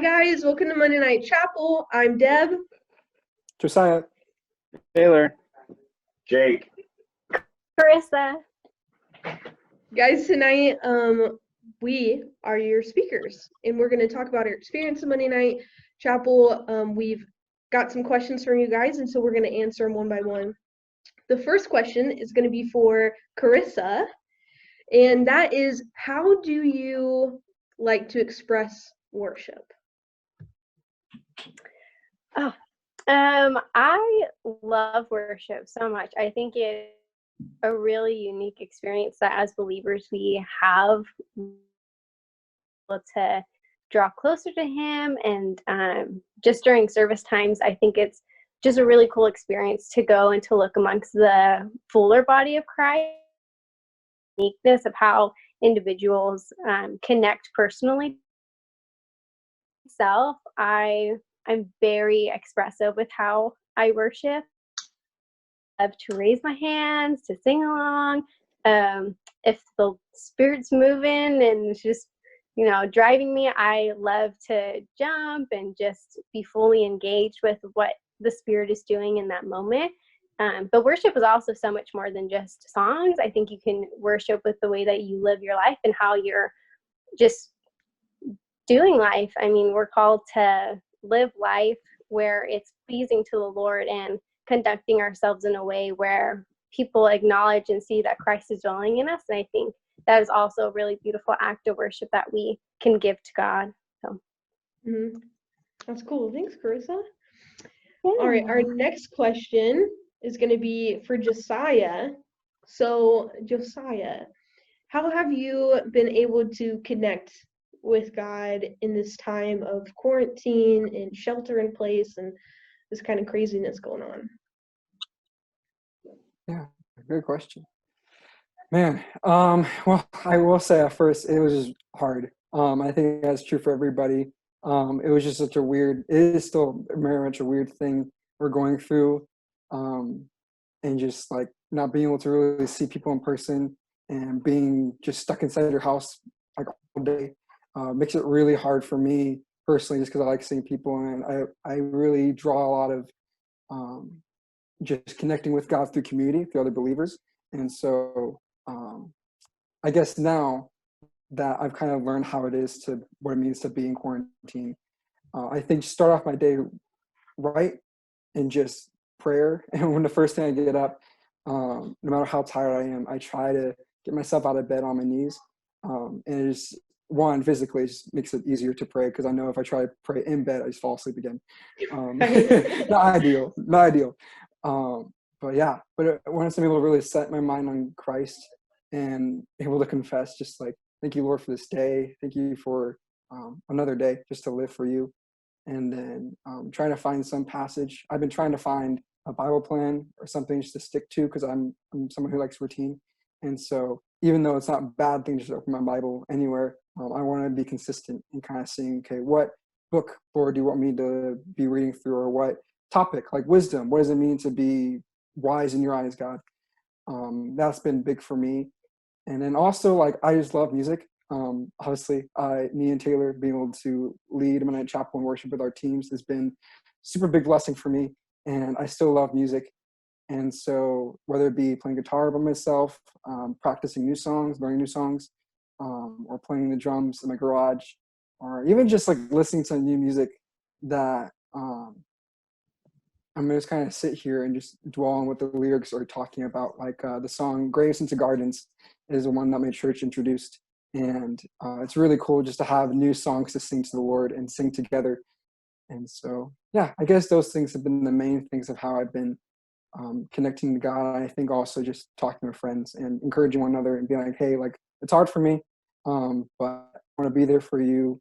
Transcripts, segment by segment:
Guys, welcome to Monday Night Chapel. I'm Deb. Josiah. Taylor. Jake. Carissa. Guys, tonight we are your speakers, and we're going to talk about our experience of Monday Night Chapel. We've got some questions from you guys, and so we're going to answer them one by one. The first question is going to be for Carissa, and that is, how do you like to express worship? I love worship so much. I think it's a really unique experience that as believers we have to draw closer to Him, and just during service times, I think it's just a really cool experience to go and to look amongst the fuller body of Christ. Uniqueness of how individuals connect personally. I'm very expressive with how I worship. I love to raise my hands, to sing along. If the Spirit's moving and it's just, driving me, I love to jump and just be fully engaged with what the Spirit is doing in that moment. But worship is also so much more than just songs. I think you can worship with the way that you live your life and how you're just doing life. I mean, we're called to live life where it's pleasing to the Lord and conducting ourselves in a way where people acknowledge and see that Christ is dwelling in us. And I think that is also a really beautiful act of worship that we can give to God. So, That's cool. Thanks, Carissa. yeah. All right, our next question is going to be for Josiah. So, Josiah, how have you been able to connect with God in this time of quarantine and shelter in place and this kind of craziness going on? Yeah, good question. Man, well, I will say at first it was just hard. I think that's true for everybody. It was just it is still very much a weird thing we're going through. And just like not being able to really see people in person and being just stuck inside your house like all day makes it really hard for me personally, just because I like seeing people, and I really draw a lot of just connecting with God through community, through other believers. And so I guess now that I've kind of learned what it means to be in quarantine, I think start off my day right and just prayer. And when the first thing I get up, no matter how tired I am, I try to get myself out of bed on my knees. And it's physically, it just makes it easier to pray, because I know if I try to pray in bed, I just fall asleep again. Not ideal. But yeah, once I'm able to really set my mind on Christ and able to confess, just like, thank you, Lord, for this day. Thank you for another day just to live for you. And then trying to find some passage. I've been trying to find a Bible plan or something just to stick to, because I'm someone who likes routine. And so even though it's not a bad thing to just open my Bible anywhere, I want to be consistent and kind of seeing, okay, what book, Lord, do you want me to be reading through, or what topic, like wisdom? What does it mean to be wise in your eyes, God? That's been big for me. And then also, like, I just love music. Obviously, me and Taylor being able to lead Monday Night Chapel and worship with our teams has been super big blessing for me. And I still love music. And so whether it be playing guitar by myself, practicing new songs, learning new songs, or playing the drums in my garage, or even just like listening to new music that I'm gonna just kind of sit here and just dwell on what the lyrics are talking about. Like the song Graves into Gardens is the one that my church introduced. And it's really cool just to have new songs to sing to the Lord and sing together. And so, yeah, I guess those things have been the main things of how I've been connecting to God. I think also just talking with friends and encouraging one another and being like, hey, like, it's hard for me, but I want to be there for you,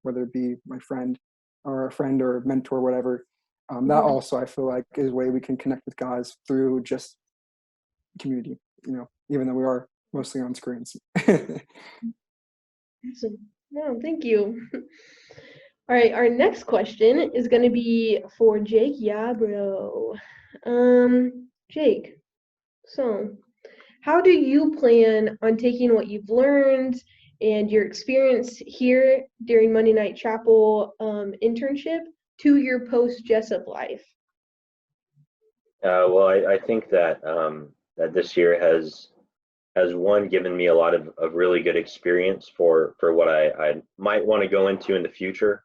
whether it be my friend or a friend or a mentor, whatever. That also, I feel like, is a way we can connect with God through just community, even though we are mostly on screens. Awesome. No, thank you. All right, our next question is going to be for Jake Yabro. Jake, so how do you plan on taking what you've learned and your experience here during Monday Night Chapel internship to your post Jessup life. Well, I think that that this year has one given me a lot of really good experience for what I might want to go into in the future,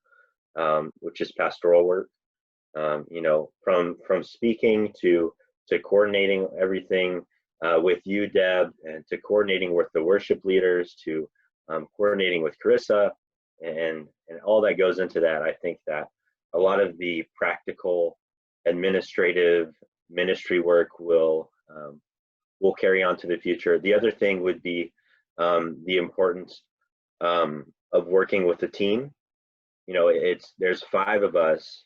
which is pastoral work. You know, from speaking to coordinating everything with you, Deb, and to coordinating with the worship leaders, to coordinating with Carissa, and all that goes into that. I think that a lot of the practical, administrative ministry work will carry on to the future. The other thing would be the importance of working with a team. You know, there's 5 of us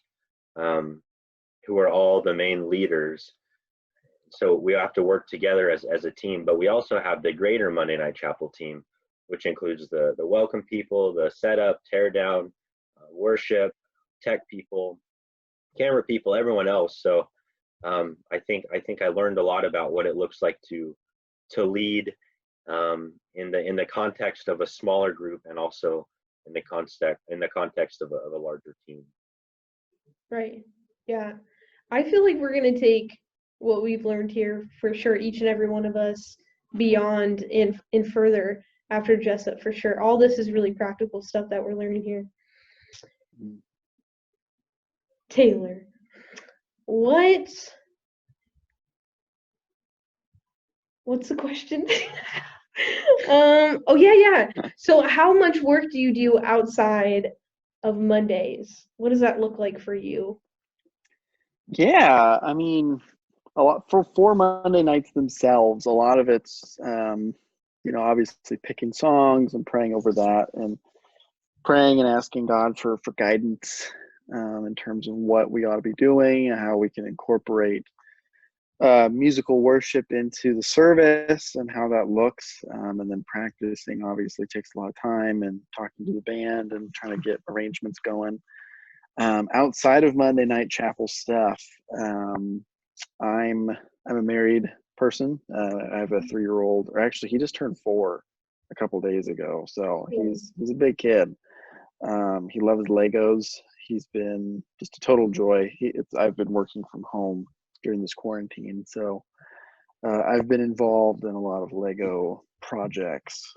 who are all the main leaders, so we have to work together as a team. But we also have the greater Monday Night Chapel team, which includes the welcome people, the setup, tear down, worship, tech people, camera people, everyone else. So I think I learned a lot about what it looks like to lead in the context of a smaller group, and also in the context of a larger team. Right. Yeah. I feel like we're going to take what we've learned here for sure, each and every one of us, beyond and further after Jessup, for sure. All this is really practical stuff that we're learning here. Taylor, what's the question? Oh yeah. So how much work do you do outside of Mondays? What does that look like for you? Yeah, I mean, a lot for Monday nights themselves. A lot of it's, obviously picking songs and praying over that, and praying and asking God for guidance in terms of what we ought to be doing and how we can incorporate musical worship into the service and how that looks. And then practicing obviously takes a lot of time, and talking to the band and trying to get arrangements going. Outside of Monday Night Chapel stuff, I'm a married person. I have a 3-year-old, or actually he just turned 4 a couple days ago. So he's a big kid. He loves Legos. He's been just a total joy. I've been working from home during this quarantine, so I've been involved in a lot of Lego projects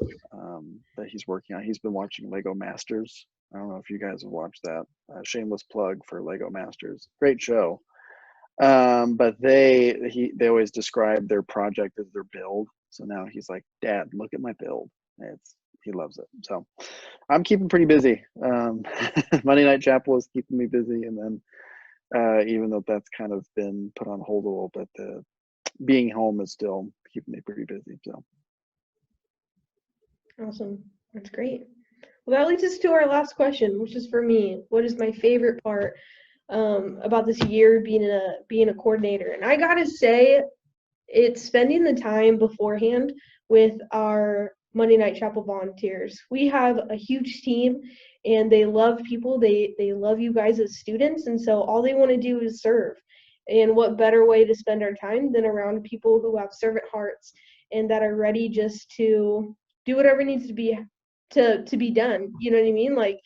that he's working on. He's been watching Lego Masters. I don't know if you guys have watched that. Shameless plug for Lego Masters. Great show. But they always describe their project as their build. So now he's like, Dad, look at my build. He loves it. So I'm keeping pretty busy. Monday Night Chapel is keeping me busy, and then even though that's kind of been put on hold a little bit, being home is still keeping me pretty busy. So awesome. That's great. Well, that leads us to our last question, which is for me. What is my favorite part about this year being a coordinator? And I gotta say, it's spending the time beforehand with our Monday Night Chapel volunteers. We have a huge team, and they love people. They love you guys as students, and so all they want to do is serve. And what better way to spend our time than around people who have servant hearts and that are ready just to do whatever needs to be done. You know what I mean? Like,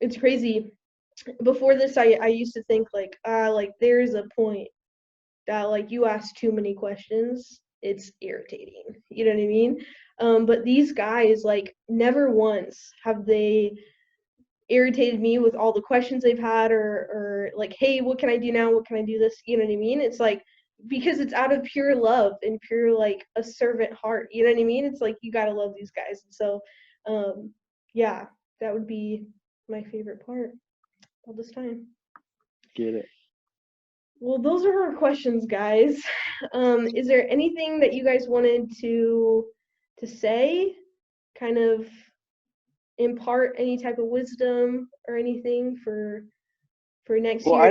it's crazy. Before this, I used to think like there's a point that like you ask too many questions, it's irritating. You know what I mean? But these guys, like, never once have they irritated me with all the questions they've had, or like, hey, what can I do now? What can I do this? You know what I mean? It's like, because it's out of pure love and pure like a servant heart. You know what I mean? It's like, you gotta love these guys. And so yeah, that would be my favorite part all this time. get it. Well, those are our questions, guys. Is there anything that you guys wanted to say, kind of impart any type of wisdom or anything for next Well, year?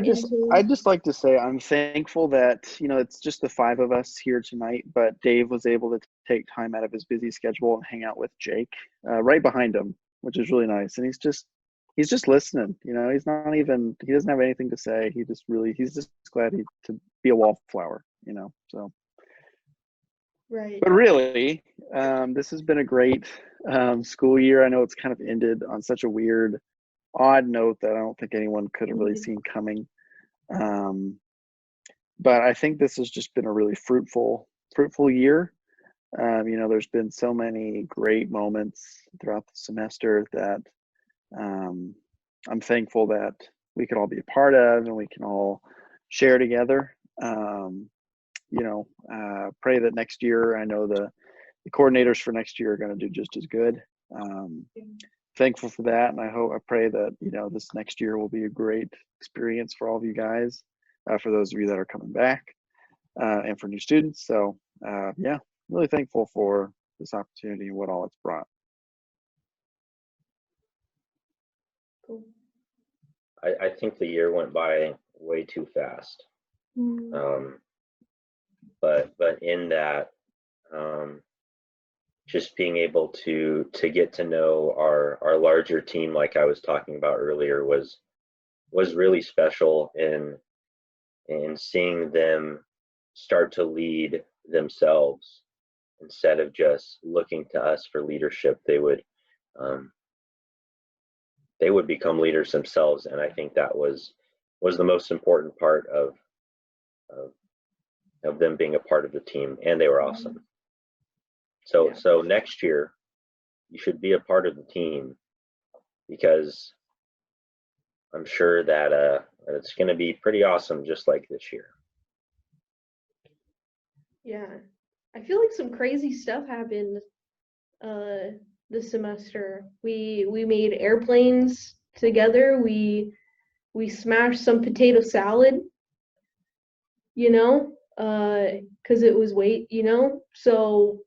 I'd just like to say I'm thankful that, it's just the 5 of us here tonight, but Dave was able to take time out of his busy schedule and hang out with Jake right behind him, which is really nice. And he's just listening. He doesn't have anything to say. He's just glad to be a wallflower, so. Right. But really, this has been a great school year. I know it's kind of ended on such a weird, odd note that I don't think anyone could have really seen coming. But I think this has just been a really fruitful year. There's been so many great moments throughout the semester that I'm thankful that we could all be a part of and we can all share together. Pray that next year, I know the coordinators for next year are going to do just as good. Thankful for that, and I pray that this next year will be a great experience for all of you guys, for those of you that are coming back, and for new students. So really thankful for this opportunity and what all it's brought. Cool. I think the year went by way too fast. But in that, just being able to get to know our larger team, like I was talking about earlier, was really special in seeing them start to lead themselves instead of just looking to us for leadership. They would become leaders themselves, and I think that was the most important part of them being a part of the team, and they were awesome. So next year you should be a part of the team, because I'm sure that it's going to be pretty awesome, just like this year. Yeah, I feel like some crazy stuff happened this semester. We made airplanes together. We smashed some potato salad, because it was weight, so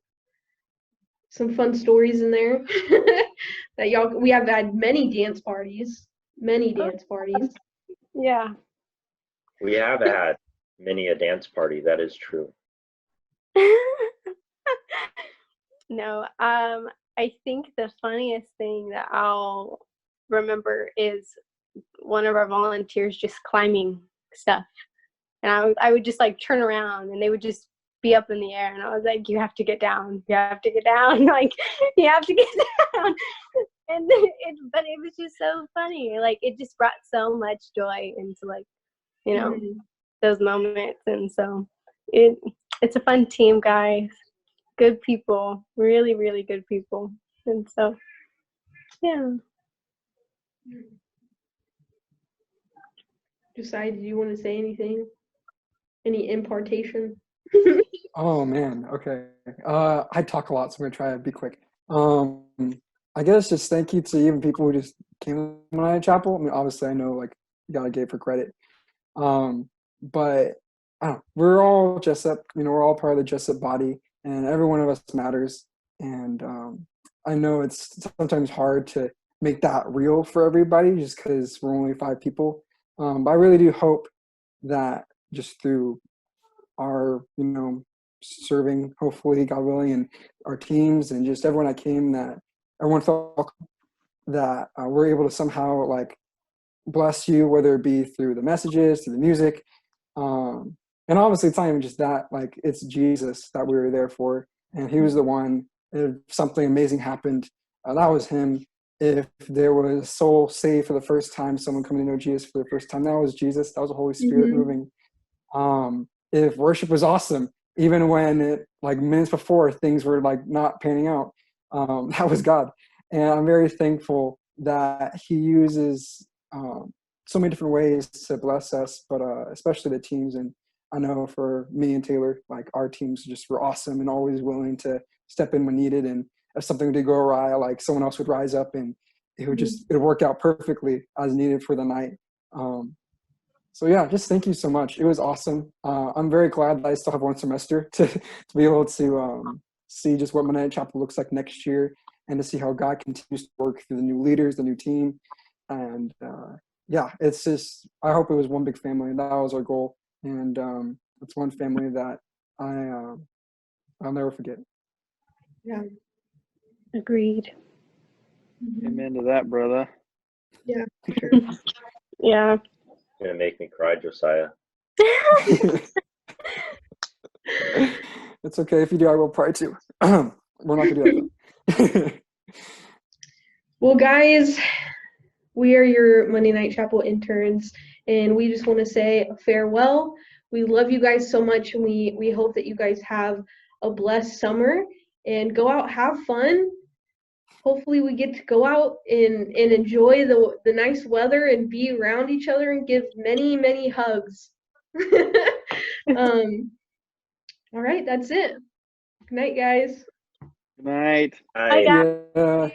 some fun stories in there. That we have had many dance parties. Yeah. We have had many a dance party, that is true. No, I think the funniest thing that I'll remember is one of our volunteers just climbing stuff. And I would just like turn around and they would just be up in the air. And I was like, you have to get down. You have to get down. Like, you have to get down. But it was just so funny. Like, it just brought so much joy into, like, those moments. And so it's a fun team, guys. Good people. Really, really good people. And so, yeah. Josiah, do you want to say anything? Any impartation? Oh man, okay. I talk a lot, so I'm gonna try to be quick. I guess just thank you to even people who just came to my chapel. I mean, obviously I know like you gotta give for credit. But I don't know, we're all Jessup, we're all part of the Jessup body, and every one of us matters. And I know it's sometimes hard to make that real for everybody just because we're only 5 people. But I really do hope that just through our, serving, hopefully, God willing, and our teams and just everyone that came, that everyone felt that we're able to somehow like bless you, whether it be through the messages, through the music. And obviously it's not even just that, like it's Jesus that we were there for. And he was the one, if something amazing happened, that was him. If there was a soul saved for the first time, someone coming to know Jesus for the first time, that was Jesus. That was the Holy Spirit moving. If worship was awesome, even when it like minutes before things were like not panning out, that was God. And I'm very thankful that he uses so many different ways to bless us, but especially the teams. And I know for me and Taylor, like our teams just were awesome and always willing to step in when needed. And if something did go awry, like someone else would rise up and it would work out perfectly as needed for the night. So yeah, just thank you so much. It was awesome. I'm very glad that I still have 1 semester to be able to see just what Mennonite Chapel looks like next year, and to see how God continues to work through the new leaders, the new team. And yeah, it's just, I hope it was one big family, and that was our goal. And it's one family that I'll never forget. Yeah. Agreed. Amen to that, brother. Yeah. Yeah. You're gonna make me cry, Josiah. It's okay if you do. I will pray too. We're not gonna do that though. Well, guys, we are your Monday Night Chapel interns, and we just want to say farewell. We love you guys so much, and we hope that you guys have a blessed summer and go out, have fun. Hopefully we get to go out and enjoy the nice weather and be around each other and give many, many hugs. All right, that's it. Good night, guys. Good night. Bye, guys. Yeah.